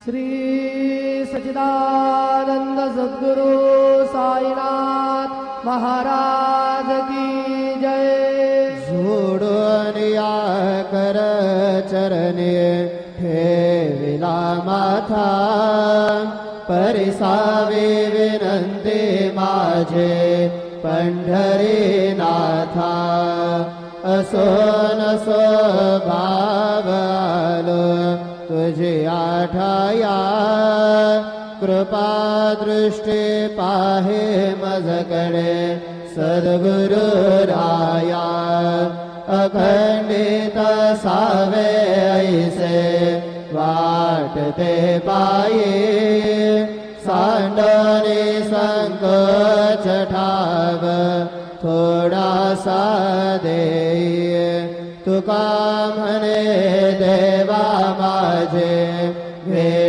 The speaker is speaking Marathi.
श्री सच्चिदानंद सद्गुरु साईनाथ महाराज की जय। जोडून या कर चरणी ठेविला माथा, परिसावे विनंती माझे पंढरीनाथा। असोन स्वभाव आलो तुझी आठाया, कृपा दृष्टी पाहे मजकडे सद्गुरु राया। अखंडित सावे ऐसे वाटते पाये, सांडणे संकोच ठाव थोडासा देई। तुका म्हणे देवा माझे